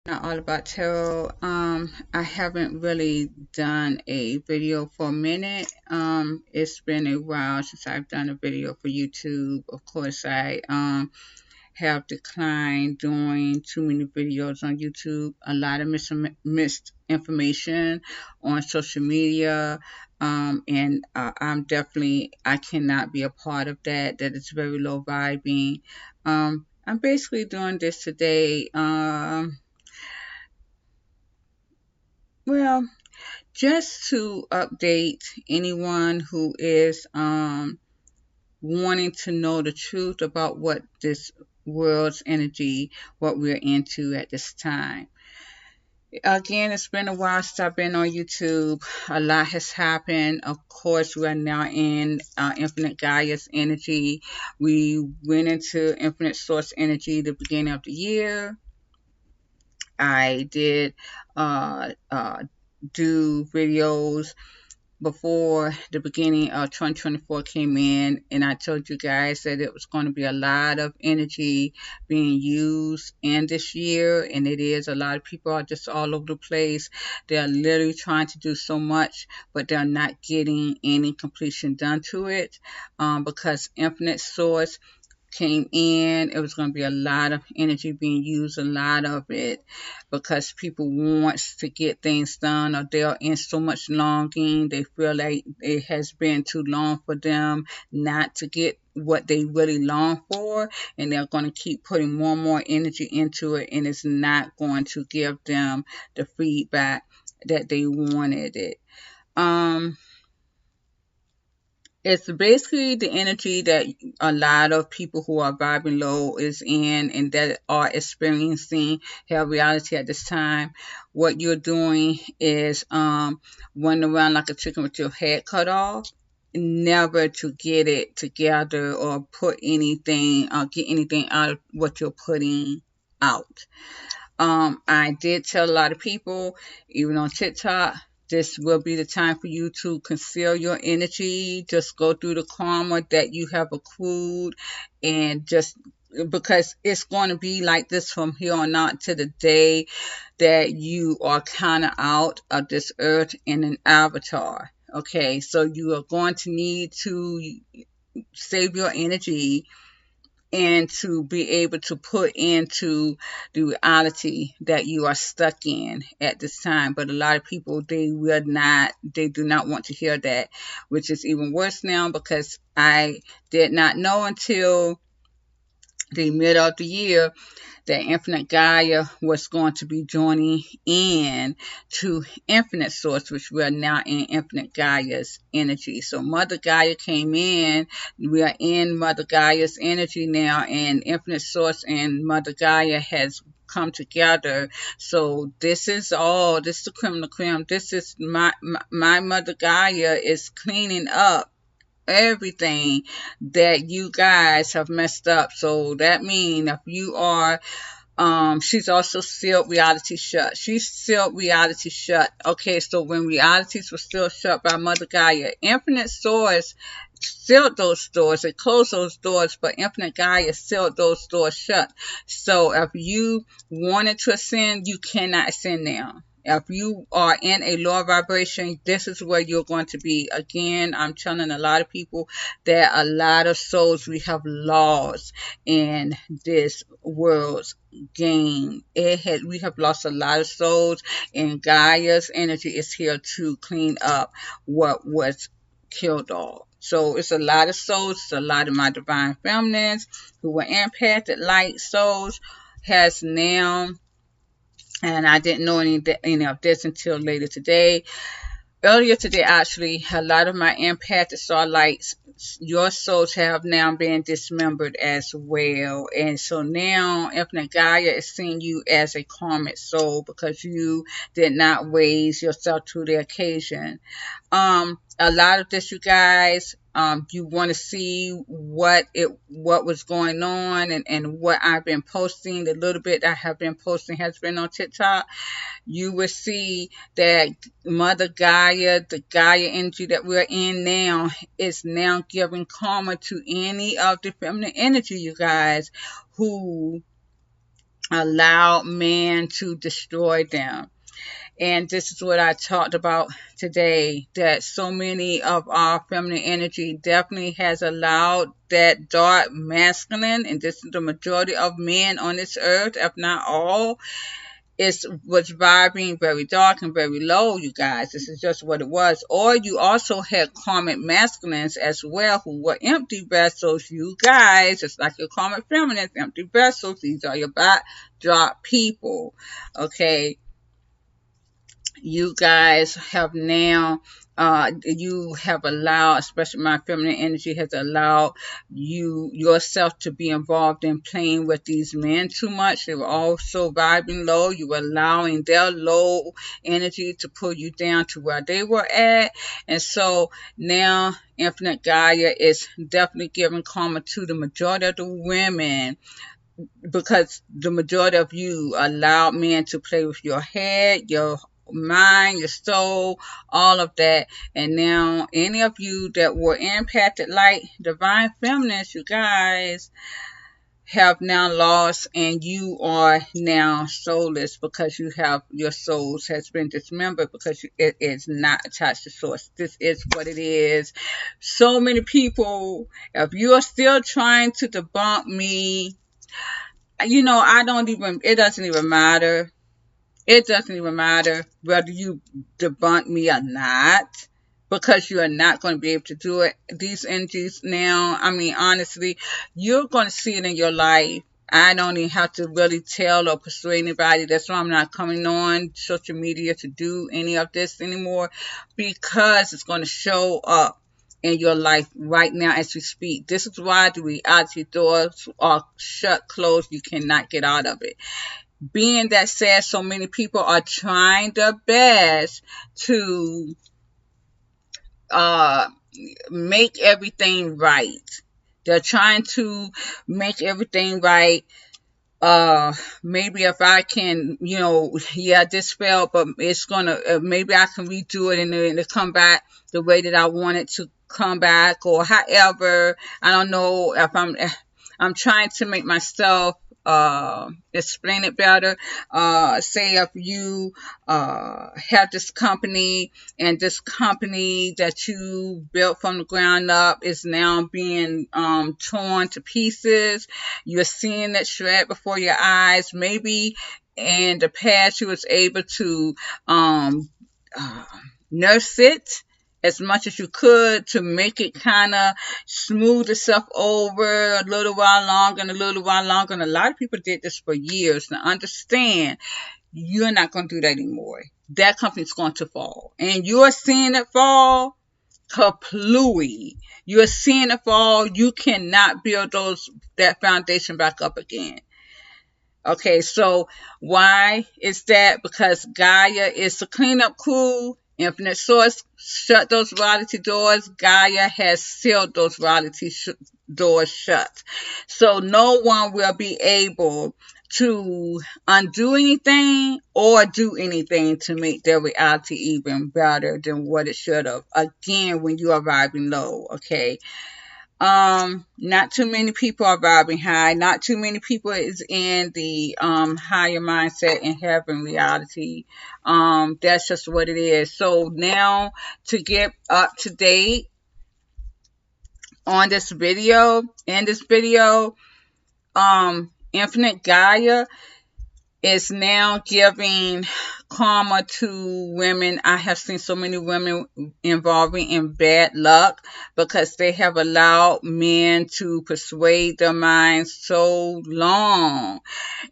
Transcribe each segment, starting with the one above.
Not all about tarot. I haven't really done a video for a minute. It's been a while since I've done a video for YouTube. Of course, I have declined doing too many videos on YouTube. A lot of misinformation on social media. And I cannot be a part of that. That is very low vibing. I'm basically doing this today. Well, just to update anyone who is wanting to know the truth about what this world's energy, what we're into at this time. Again, it's been a while since I've been on YouTube. A lot has happened. Of course, we are now in Infinite Gaia's energy. We went into Infinite Source energy the beginning of the year. I did uh, uh, do videos before the beginning of 2024 came in, and I told you guys that it was going to be a lot of energy being used in this year, and it is. A lot of people are just all over the place. They're literally trying to do so much, but they're not getting any completion done to it, because Infinite Source came in. It was going to be a lot of energy being used, a lot of it, because people wants to get things done, or they're in so much longing. They feel like it has been too long for them not to get what they really long for, and they're going to keep putting more and more energy into it, and it's not going to give them the feedback that they wanted it. Um, it's basically the energy that a lot of people who are vibing low is in, and that are experiencing hell reality at this time. What you're doing is running around like a chicken with your head cut off, never to get it together or put anything or get anything out of what you're putting out. I did tell a lot of people, even on TikTok, this will be the time for you to conceal your energy. Just go through the karma that you have accrued, and just because it's going to be like this from here on out to the day that you are kind of out of this earth in an avatar. Okay, so you are going to need to save your energy and to be able to put into the reality that you are stuck in at this time. But a lot of people, they do not want to hear that, which is even worse now, because I did not know until the middle of the year that Infinite Gaia was going to be joining in to Infinite Source, which we are now in Infinite Gaia's energy. So Mother Gaia came in. We are in Mother Gaia's energy now, and Infinite Source and Mother Gaia has come together. So this is the creme de la creme. This is my Mother Gaia is cleaning up everything that you guys have messed up. So that means if you are she's also sealed reality shut. She sealed reality shut. Okay, so when realities were still shut by Mother Gaia, Infinite Source sealed those doors. It closed those doors, but Infinite Gaia sealed those doors shut. So if you wanted to ascend, you cannot ascend now. If you are in a lower vibration, this is where you're going to be. Again, I'm telling a lot of people that a lot of souls we have lost in this world's game. We have lost a lot of souls, and Gaia's energy is here to clean up what was killed off. So it's a lot of souls. It's a lot of my divine feminines who were empathic light souls has now, and I didn't know any of this until later today. Earlier today, actually, a lot of my empathic starlights, your souls have now been dismembered as well. And so now Infinite Gaia is seeing you as a karmic soul because you did not raise yourself to the occasion. A lot of this, you guys, you want to see what was going on, and what I've been posting. The little bit I have been posting has been on TikTok. You will see that Mother Gaia, the Gaia energy that we're in now, is now giving karma to any of the feminine energy, you guys, who allowed man to destroy them. And this is what I talked about today, that so many of our feminine energy definitely has allowed that dark masculine, and this is the majority of men on this earth, if not all, was vibing very dark and very low, you guys. This is just what it was. Or you also had karmic masculines as well, who were empty vessels, you guys. It's like your karmic feminines, empty vessels. These are your backdrop people. Okay. You guys have now, you have allowed, especially my feminine energy has allowed yourself to be involved in playing with these men too much. They were also vibing low. You were allowing their low energy to pull you down to where they were at. And so now Infinite Gaia is definitely giving karma to the majority of the women, because the majority of you allowed men to play with your head, your mind, your soul, all of that. And now any of you that were impacted like divine feminists, you guys have now lost, and you are now soulless, because you have, your souls has been dismembered, because it is not attached to source. This is what it is. So many people, if you are still trying to debunk me, it doesn't even matter. It doesn't even matter whether you debunk me or not, because you are not going to be able to do it. These energies now, I mean, honestly, you're going to see it in your life. I don't even have to really tell or persuade anybody. That's why I'm not coming on social media to do any of this anymore, because it's going to show up in your life right now as we speak. This is why the reality doors are shut, closed. You cannot get out of it. Being that said, so many people are trying their best to make everything right. They're trying to make everything right. Maybe if I can, this failed, but it's gonna, maybe I can redo it and it'll come back the way that I want it to come back, or however. I don't know if I'm trying to make myself explain it better. Say if you have this company, and this company that you built from the ground up is now being torn to pieces. You're seeing it shred before your eyes. Maybe in the past you was able to nurse it as much as you could to make it kind of smooth itself over a little while longer and a little while longer. And a lot of people did this for years. Now understand, you're not going to do that anymore. That company's going to fall. And you're seeing it fall completely. You're seeing it fall. You cannot build that foundation back up again. Okay, so why is that? Because Gaia is the cleanup crew. Infinite Source shut those reality doors. Gaia has sealed those reality doors shut. So no one will be able to undo anything or do anything to make their reality even better than what it should have. Again, when you are vibing low, okay? Not too many people are vibing high. Not too many people is in the higher mindset and having reality. That's just what it is. So now, to get up to date on this video, Infinite Gaia is now giving karma to women. I have seen so many women involving in bad luck because they have allowed men to persuade their minds so long.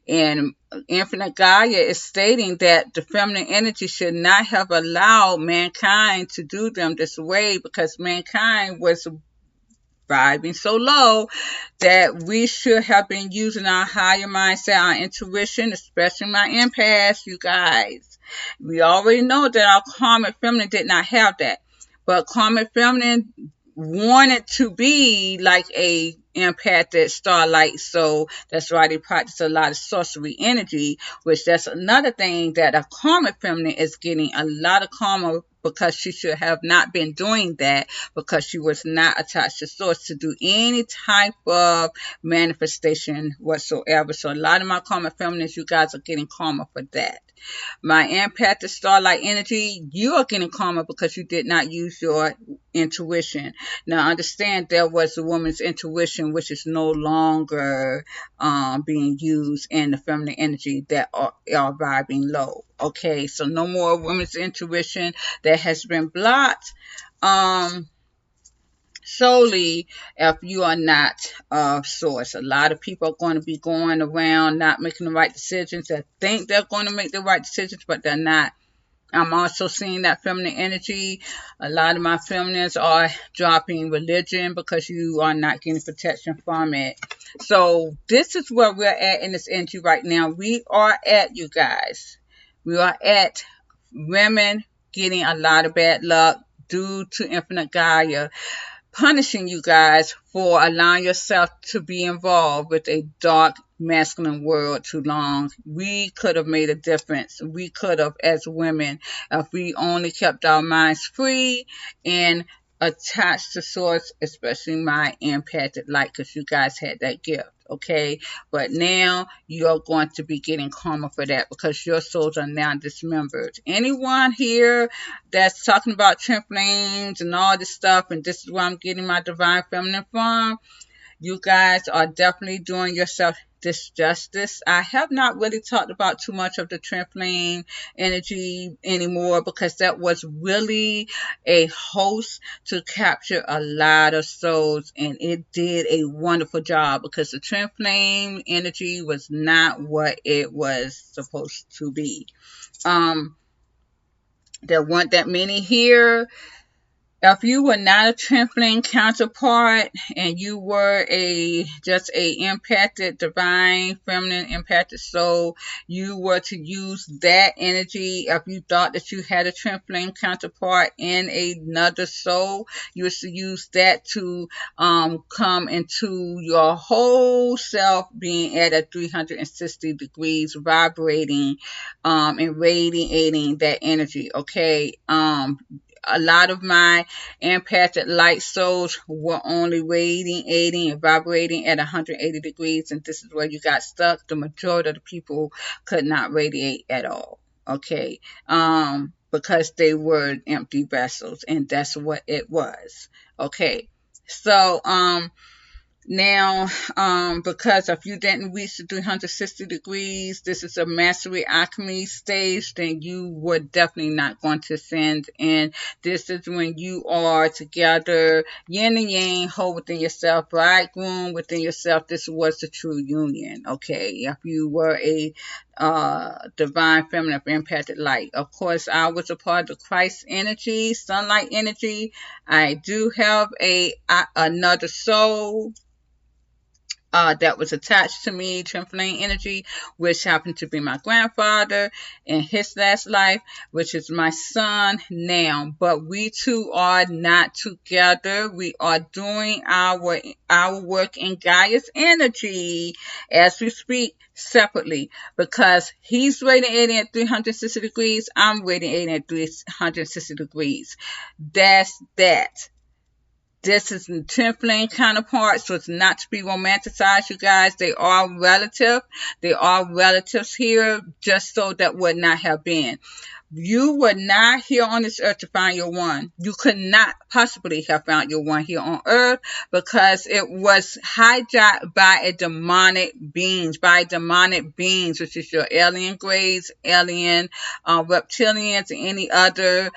And Infinite Gaia is stating that the feminine energy should not have allowed mankind to do them this way, because mankind was vibing so low that we should have been using our higher mindset, our intuition, especially my empaths, you guys. We already know that our karmic feminine did not have that, but karmic feminine wanted to be like a empathic starlight, so that's why they practice a lot of sorcery energy, which that's another thing that a karmic feminine is getting a lot of karma because she should have not been doing that, because she was not attached to source to do any type of manifestation whatsoever. So a lot of my karma feminists, you guys are getting karma for that. My empathic starlight energy, you are getting karma because you did not use your intuition. Now understand there was a woman's intuition which is no longer being used in the feminine energy that are vibing low. Okay, so no more women's intuition that has been blocked. Solely if you are not of source. A lot of people are going to be going around not making the right decisions, that think they're going to make the right decisions, but they're not. I'm also seeing that feminine energy. A lot of my feminines are dropping religion because you are not getting protection from it. So this is where we're at in this energy right now. We are at, you guys, we are at women getting a lot of bad luck due to infinite Gaia punishing you guys for allowing yourself to be involved with a dark masculine world too long. We could have made a difference. We could have, as women, if we only kept our minds free and attached to source, especially my empathic light, because you guys had that gift. Okay, but now you're going to be getting karma for that because your souls are now dismembered. Anyone here that's talking about twin flames and all this stuff, and this is where I'm getting my divine feminine from, you guys are definitely doing yourself disjustice. I have not really talked about too much of the twin flame energy anymore because that was really a host to capture a lot of souls, and it did a wonderful job because the twin flame energy was not what it was supposed to be. There weren't that many here. If you were not a twin flame counterpart and you were just a empathic, divine, feminine, empathic soul, you were to use that energy. If you thought that you had a twin flame counterpart in another soul, you were to use that to come into your whole self being at a 360 degrees, vibrating and radiating that energy. Okay. A lot of my empathic light souls were only radiating and vibrating at 180 degrees, and this is where you got stuck. The majority of the people could not radiate at all. Okay, because they were empty vessels, and that's what it was. Okay, so now, because if you didn't reach the 360 degrees, this is a mastery alchemy stage, then you were definitely not going to ascend. And this is when you are together, yin and yang, whole within yourself, bridegroom within yourself. This was the true union. Okay, if you were a divine feminine empathic light. Of course, I was a part of the Christ energy, sunlight energy. I do have another soul that was attached to me, twin flame energy, which happened to be my grandfather in his last life, which is my son now. But we two are not together. We are doing our work in Gaia's energy as we speak separately, because he's radiating at 360 degrees. I'm radiating at 360 degrees. That's that. This is the twin flame counterpart, so it's not to be romanticized, you guys. They are relative. They are relatives here, just so that would not have been. You were not here on this earth to find your one. You could not possibly have found your one here on earth because it was hijacked by a demonic beings, which is your alien greys, alien reptilians, and any other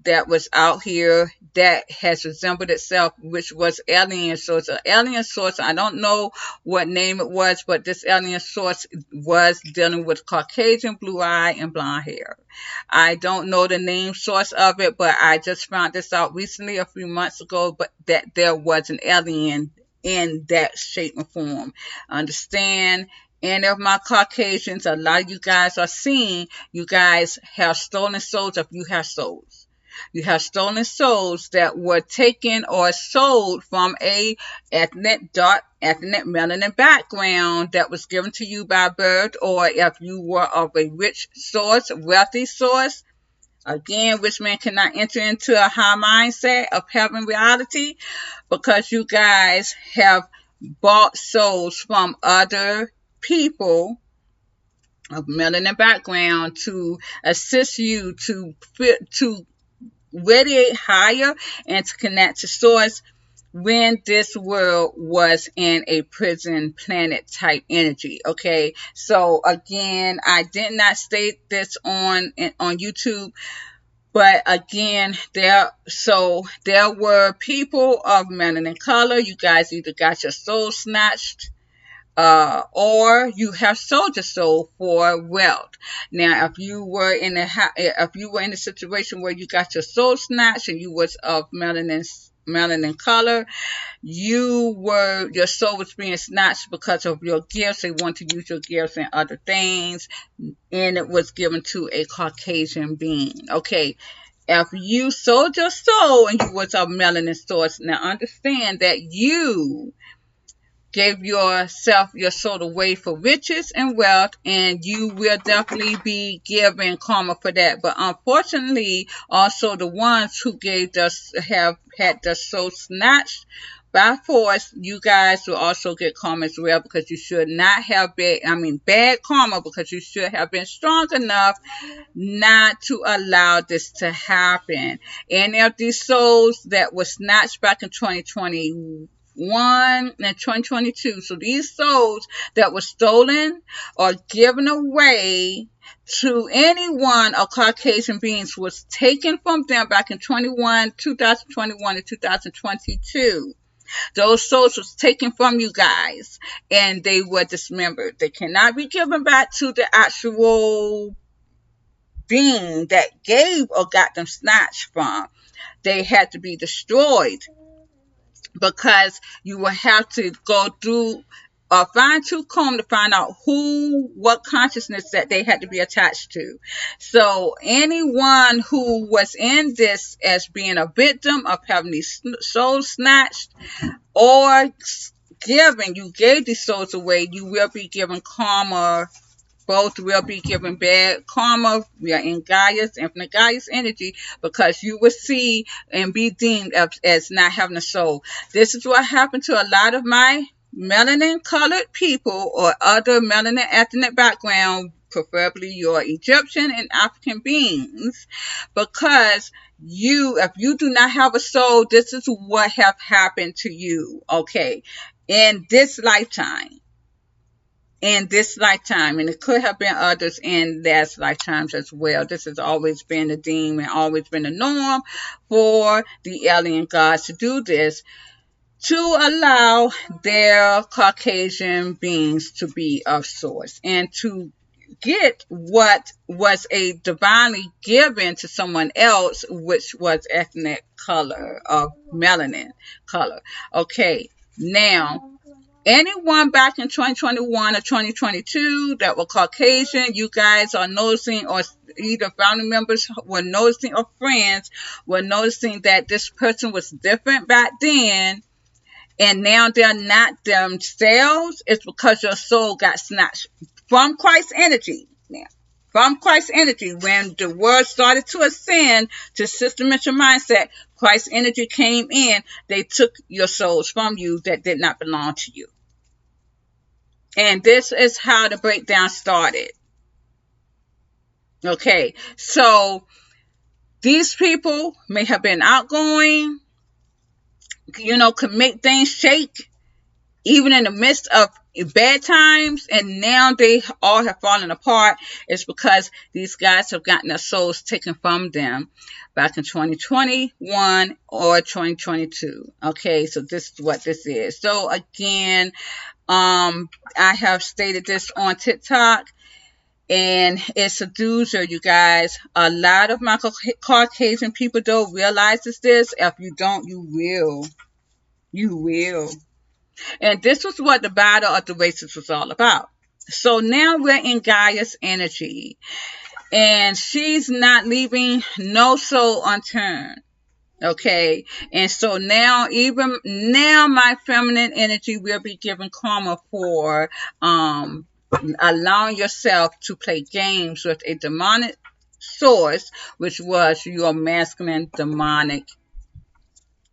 that was out here that has resembled itself, which was alien. So it's an alien source. I don't know what name it was, but this alien source was dealing with Caucasian, blue eye, and blonde hair. I don't know the name source of it, but I just found this out recently, a few months ago, but that there was an alien in that shape and form. Understand? Any of my Caucasians, a lot of you guys are seeing, you guys have stolen souls if you have souls. You have stolen souls that were taken or sold from a dark ethnic melanin background that was given to you by birth, or if you were of a rich source, wealthy source, Again, which man cannot enter into a high mindset of heaven reality because you guys have bought souls from other people of melanin background to assist you to radiate higher and to connect to source when this world was in a prison planet type energy. Okay, so again, I did not state this on YouTube, but again, there were people of melanin color. You guys either got your soul snatched, or you have sold your soul for wealth. Now, if you were in a situation where you got your soul snatched and you was of melanin color, your soul was being snatched because of your gifts. They want to use your gifts and other things, and it was given to a Caucasian being. Okay, if you sold your soul and you was of melanin source, now understand that you gave yourself your soul away for riches and wealth, and you will definitely be given karma for that. But unfortunately, also the ones who have had their soul snatched by force, you guys will also get karma as well, because you should not have bad karma, because you should have been strong enough not to allow this to happen. Any of these souls that were snatched back in 2021 and 2022. So these souls that were stolen or given away to anyone of Caucasian beings was taken from them back in 2021 and 2022. Those souls was taken from you guys and they were dismembered. They cannot be given back to the actual being that gave or got them snatched from. They had to be destroyed, because you will have to go through a fine-tooth comb to find out what consciousness that they had to be attached to. So anyone who was in this as being a victim of having these souls snatched or you gave these souls away, you will be given karma. Both will be given bad karma. We are in Gaia's, infinite Gaia's energy, because you will see and be deemed as not having a soul. This is what happened to a lot of my melanin colored people or other melanin ethnic background, preferably your Egyptian and African beings, because if you do not have a soul, this is what have happened to you, okay, in this lifetime. And it could have been others in last lifetimes as well. This has always been the demon, always been the norm for the alien gods to do this, to allow their Caucasian beings to be of source and to get what was a divinely given to someone else, which was ethnic color of melanin color. Okay, now, anyone back in 2021 or 2022 that were Caucasian, you guys are noticing, or either family members were noticing or friends were noticing, that this person was different back then and now they're not themselves. It's because your soul got snatched from Christ's energy. Now, from Christ's energy, when the world started to ascend to system-dimensional mindset, Christ's energy came in. They took your souls from you that did not belong to you. And this is how the breakdown started. Okay, so these people may have been outgoing, could make things shake, even in the midst of bad times, and now they all have fallen apart. It's because these guys have gotten their souls taken from them back in 2021 or 2022. Okay, so this is what this is. So again, I have stated this on TikTok, and it's a doozer, you guys. A lot of my Caucasian people don't realize this. If you don't, you will. You will. And this was what the battle of the races was all about. So now we're in Gaia's energy, and she's not leaving no soul unturned. Okay, and so now my feminine energy will be given karma for allowing yourself to play games with a demonic source, which was your masculine, demonic,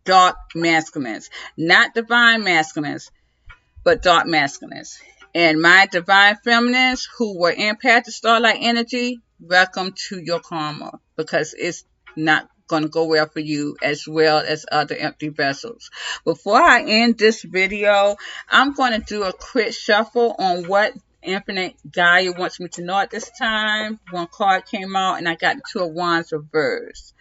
dark masculines, not divine masculines, but dark masculines. And my divine feminines who were empath starlight energy, welcome to your karma, because it's not going to go well for you as well as other empty vessels. Before I end this video, I'm going to do a quick shuffle on what Infinite Gaia wants me to know at this time. One card came out and I got the Two of Wands reversed.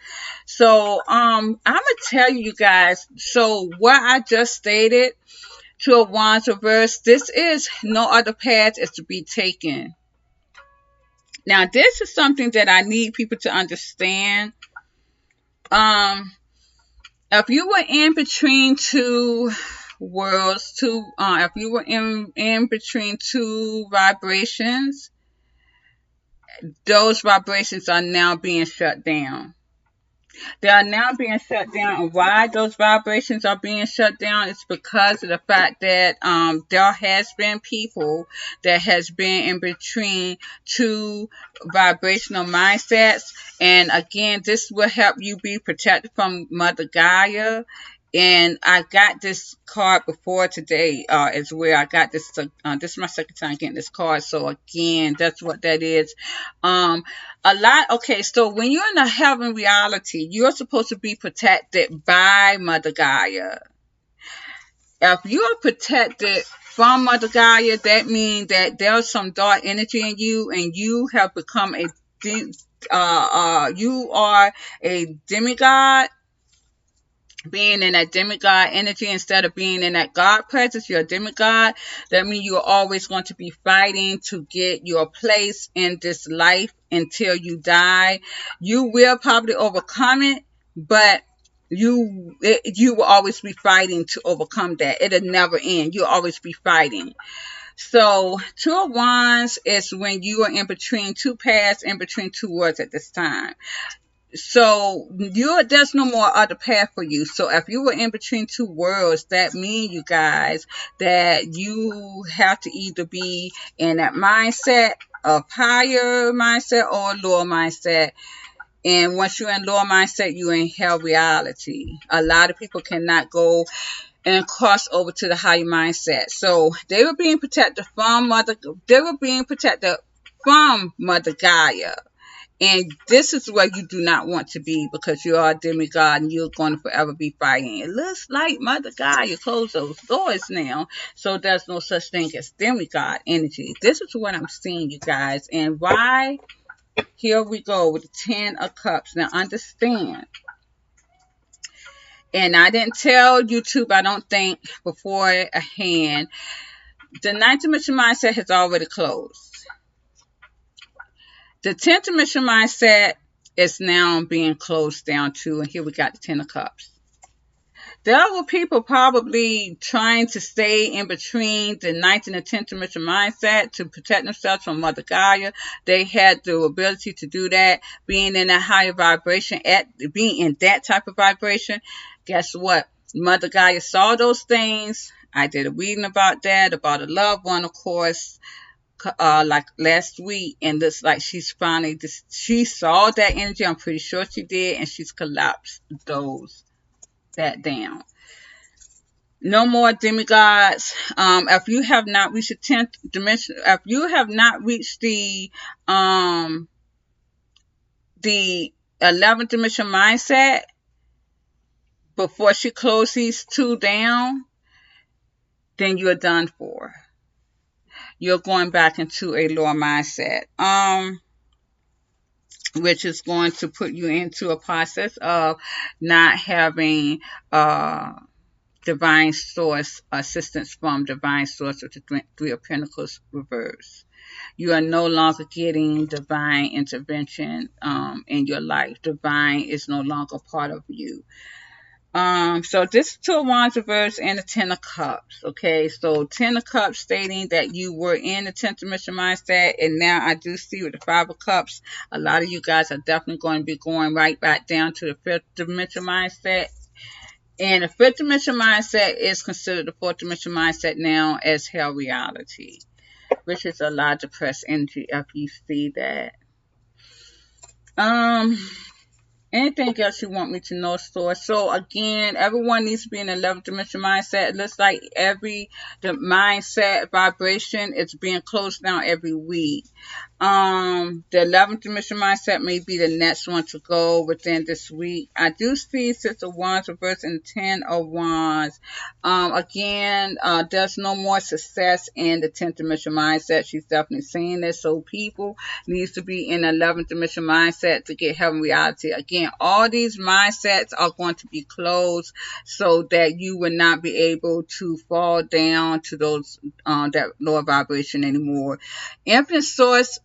So I'm gonna tell you guys, so what I just stated, Two of Wands reversed, this is no other path is to be taken. Now this is something that I need people to understand. If you were in between two worlds, if you were in between two vibrations, those vibrations are now being shut down. They are now being shut down. And why those vibrations are being shut down is because of the fact that there has been people that has been in between two vibrational mindsets. And again, this will help you be protected from Mother Gaia. And I got this card before today as well. I got this. This is my second time getting this card. So again, that's what that is. Okay, so when you're in a heaven reality, you're supposed to be protected by Mother Gaia. If you are protected from Mother Gaia, that means that there's some dark energy in you, and you have become you are a demigod. Being in that demigod energy instead of being in that God presence, you're a demigod. That means you're always going to be fighting to get your place in this life until you die. You will probably overcome it, but you will always be fighting to overcome that. It'll never end. You'll always be fighting. So Two of Wands is when you are in between two paths, in between two worlds at this time. So there's no more other path for you. So if you were in between two worlds, that means, you guys, that you have to either be in that mindset of higher mindset or lower mindset. And once you're in lower mindset, you're in hell reality. A lot of people cannot go and cross over to the higher mindset. So they were being protected from Mother Gaia. And this is where you do not want to be, because you are a demigod and you're going to forever be fighting. It looks like Mother Gaia closed those doors now, so there's no such thing as demigod energy. This is what I'm seeing, you guys. And why? Here we go with the Ten of Cups. Now understand, and I didn't tell YouTube, I don't think, beforehand, the ninth dimension mindset has already closed. The 10th dimension mindset is now being closed down too, and here we got the Ten of Cups. There were people probably trying to stay in between the 9th and the 10th dimension mindset to protect themselves from Mother Gaia. They had the ability to do that, being in a higher vibration, being in that type of vibration. Guess what? Mother Gaia saw those things. I did a reading about that, about a loved one, of course, like last week, and looks like she's finally she saw that energy. I'm pretty sure she did, and she's collapsed that down. No more demigods. If you have not reached the 10th dimension, if you have not reached the 11th dimension mindset before she closed these two down, then you're done for. You're going back into a lower mindset, which is going to put you into a process of not having divine source assistance from divine source with the Three of Pentacles reverse. You are no longer getting divine intervention in your life. Divine is no longer part of you. So this Two of Wands reverse and the Ten of Cups. Okay, so Ten of Cups stating that you were in the 10th dimension mindset, and now I do see with the Five of Cups, a lot of you guys are definitely going to be going right back down to the 5th dimension mindset. And the 5th dimension mindset is considered the 4th dimension mindset now as hell reality, which is a lot of depressed energy if you see that. Um, Anything else you want me to know, Source? So again, everyone needs to be in the 11th dimension mindset. It looks like the mindset vibration is being closed down every week. The 11th dimension mindset may be the next one to go within this week. I do see Six of Wands reversed and 10 of Wands. Again, there's no more success in the 10th dimension mindset. She's definitely saying this. So people needs to be in the 11th dimension mindset to get heaven reality. Again, all these mindsets are going to be closed so that you will not be able to fall down to those that lower vibration anymore. Infinite Source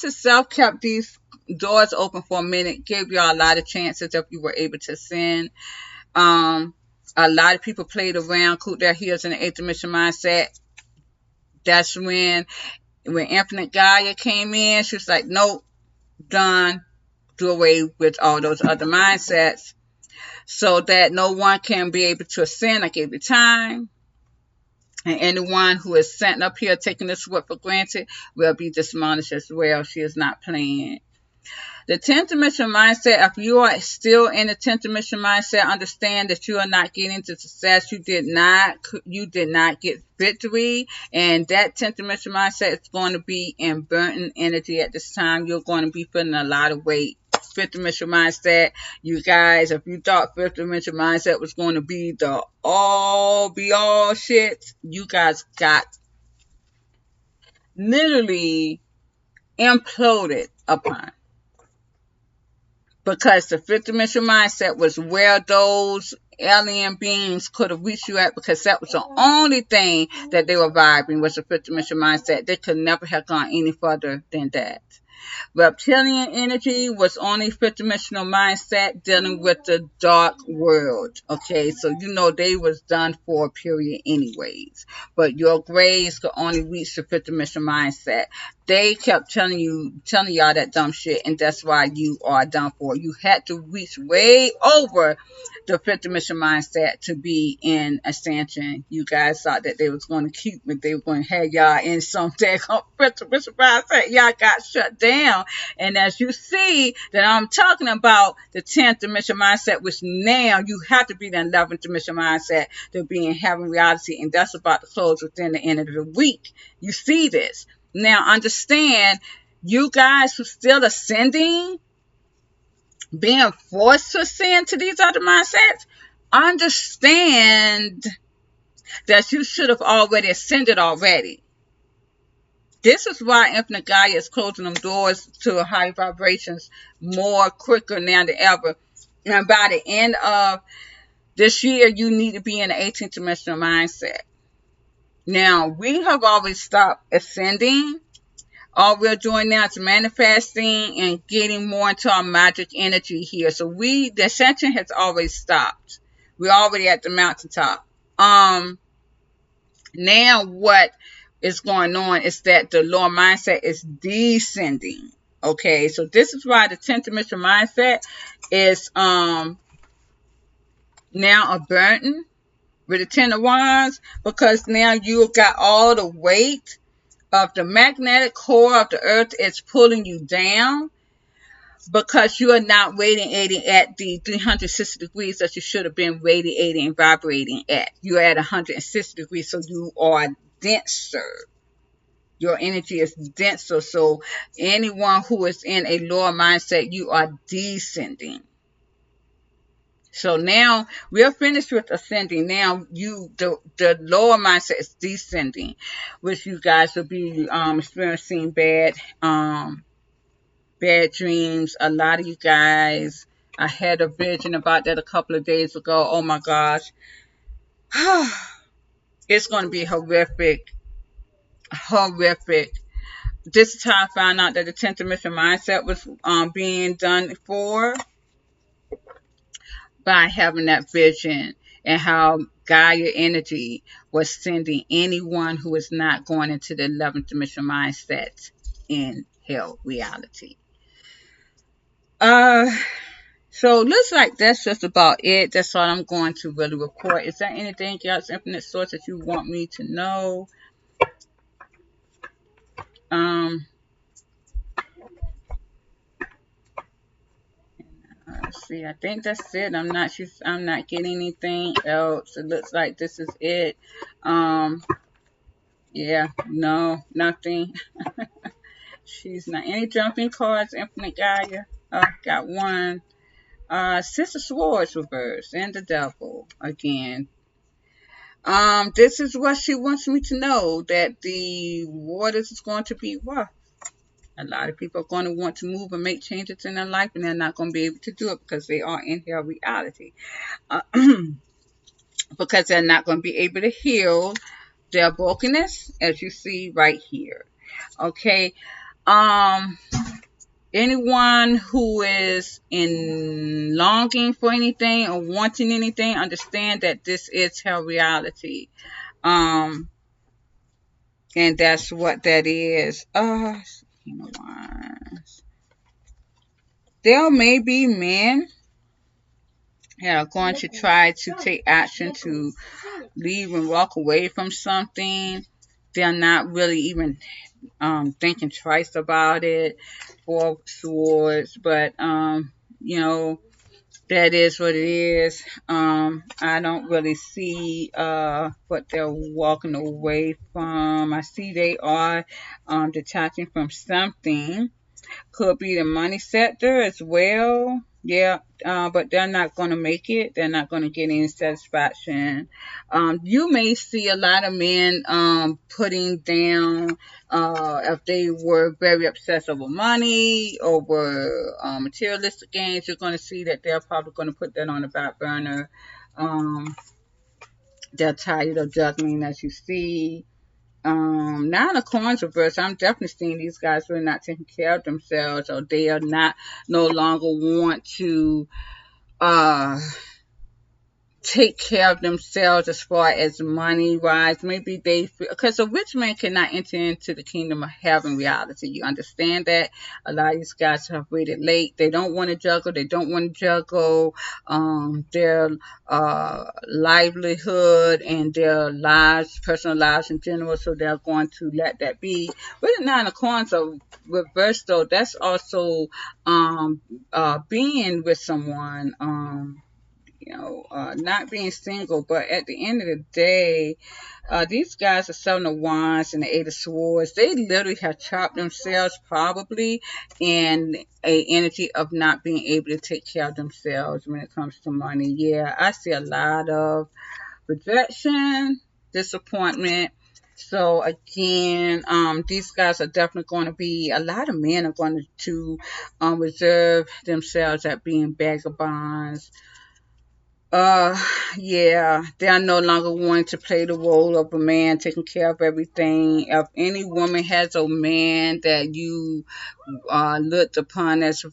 itself kept these doors open for a minute, gave y'all a lot of chances if you were able to send. A lot of people played around, cooled their heels in the 8th dimension mindset. That's when Infinite Gaia came in. She was like, nope, done. Do away with all those other mindsets so that no one can be able to ascend. I gave you time. And anyone who is sent up here taking this word for granted will be demolished as well. She is not playing. The 10th dimension mindset, if you are still in the 10th dimension mindset, understand that you are not getting to success. You did not get victory. And that 10th dimension mindset is going to be in burning energy at this time. You're going to be feeling a lot of weight. 5th dimension mindset, you guys, if you thought 5th dimension mindset was going to be the all be all shit, you guys got literally imploded upon. Because the 5th dimension mindset was where those alien beings could have reached you at, because that was the only thing that they were vibing was the 5th dimension mindset. They could never have gone any further than that. Reptilian energy was only 5th dimensional mindset dealing with the dark world. Okay, so you know they was done for a period anyways. But your grays could only reach the 5th dimensional mindset. They kept telling y'all that dumb shit, and that's why you are done for. You had to reach way over the 5th dimension mindset to be in ascension. You guys thought that they was going to keep me. They were going to have y'all in some daggone 5th dimension mindset. Y'all got shut down. And as you see that I'm talking about the 10th dimension mindset, which now you have to be the 11th dimension mindset to be in heaven reality. And that's about to close within the end of the week. You see this. Now understand, you guys who still ascending, being forced to ascend to these other mindsets, understand that you should have already ascended already. This is why Infinite Gaia is closing them doors to high vibrations more quicker now than ever. And by the end of this year, you need to be in the 18th dimensional mindset. Now, we have always stopped ascending. All we're doing now is manifesting and getting more into our magic energy here. So the ascension has always stopped. We're already at the mountaintop. Now what is going on is that the lower mindset is descending. Okay, so this is why the 10th dimension mindset is now a burden with the 10 of Wands, because now you got all the weight of the magnetic core of the earth is pulling you down, because you are not radiating at the 360 degrees that you should have been radiating and vibrating at. You're at 160 degrees, so you are denser. Your energy is denser. So anyone who is in a lower mindset, you are descending. So now we're finished with ascending. Now the lower mindset is descending, which you guys will be experiencing bad dreams. A lot of you guys, I had a vision about that a couple of days ago. Oh my gosh. It's going to be horrific. This is how I found out that the 10th dimension mindset was being done for, by having that vision, and how Gaia energy was sending anyone who is not going into the 11th dimension mindset in hell reality. So looks like that's just about it. That's all I'm going to really report. Is there anything else, Infinite Source, that you want me to know? see. I think that's it. I'm not getting anything else. It looks like this is it. Um, yeah, no, nothing. She's not any jumping cards. Infinite Gaia. Got one. Six of Swords reversed and the Devil again. This is what she wants me to know, that the waters is going to be rough. A lot of people are going to want to move and make changes in their life, and they're not going to be able to do it because they are in their reality. Uh, because they're not going to be able to heal their brokenness, as you see right here. Okay. Um, Anyone who is in longing for anything or wanting anything, understand that this is her reality. Um, and that's what that is. There may be men that are going to try to take action to leave and walk away from something. They're not really even thinking twice about it. Four Swords, but you know, that is what it is. I don't really see what they're walking away from. I see they are detaching from something. Could be the money sector as well. Yeah, but they're not going to make it. They're not going to get any satisfaction. You may see a lot of men putting down, if they were very obsessed over money, over materialistic gains, you're going to see that they're probably going to put that on the back burner. Um, they're tired of juggling, as you see. Now the coins reverse, I'm definitely seeing these guys really not taking care of themselves, or they are not no longer want to uh take care of themselves as far as money wise. Maybe they feel, because a rich man cannot enter into the kingdom of heaven reality. You understand that? A lot of these guys have waited late. They don't want to juggle. They don't want to juggle their livelihood and their lives, personal lives in general. So they're going to let that be. But the Nine of Coins are reversed though. That's also being with someone. Not being single, but at the end of the day, these guys are Seven of Wands and the Eight of Swords. They literally have trapped themselves probably in a energy of not being able to take care of themselves when it comes to money. Yeah, I see a lot of rejection, disappointment. So again, these guys are definitely going to be, a lot of men are going to reserve themselves at being vagabonds. Uh, yeah, they are no longer wanting to play the role of a man taking care of everything. If any woman has a man that you looked upon as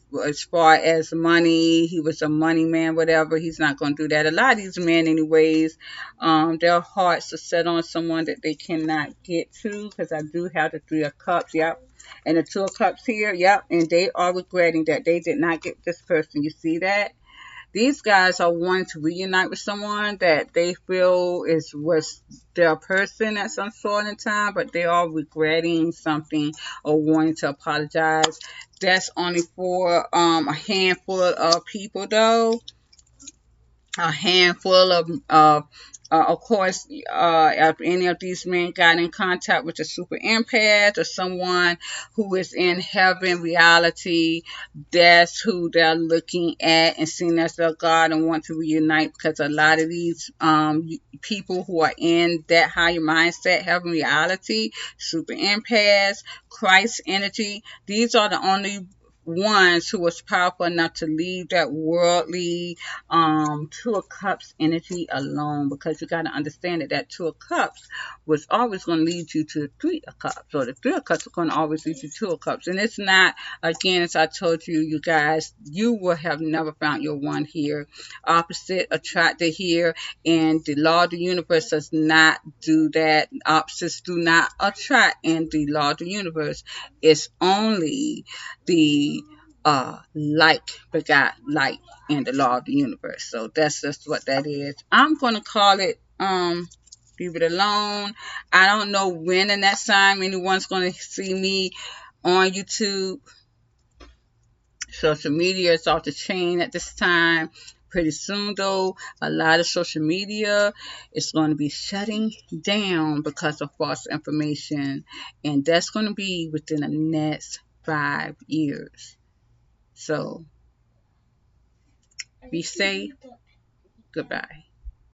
far as money, he was a money man, whatever, he's not going to do that. A lot of these men, anyways, their hearts are set on someone that they cannot get to, because I do have the Three of Cups, yep. And the Two of Cups here, yep, and they are regretting that they did not get this person. You see that? These guys are wanting to reunite with someone that they feel was their person at some sort in time, but they are regretting something or wanting to apologize. That's only for a handful of people, though. A handful of course, if any of these men got in contact with a super empath or someone who is in heaven reality, that's who they're looking at and seeing as their God and want to reunite, because a lot of these people who are in that higher mindset, heaven reality, super empaths, Christ energy, these are the only ones who was powerful enough to leave that worldly Two of Cups energy alone, because you got to understand that Two of Cups was always going to lead you to the Three of Cups, or the Three of Cups are going to always lead you to Two of Cups. And it's not, again, as I told you, you guys, you will have never found your one here. Opposite attracted here, and the law of the universe does not do that. Opposites do not attract in the law of the universe. It's only the like begot like in the law of the universe. So that's just what that is. I'm gonna call it leave it alone. I don't know when in that time anyone's gonna see me on YouTube Social media is off the chain at this time. Pretty soon, though, a lot of social media is going to be shutting down because of false information, and that's going to be within the next 5 years. So be safe. Goodbye.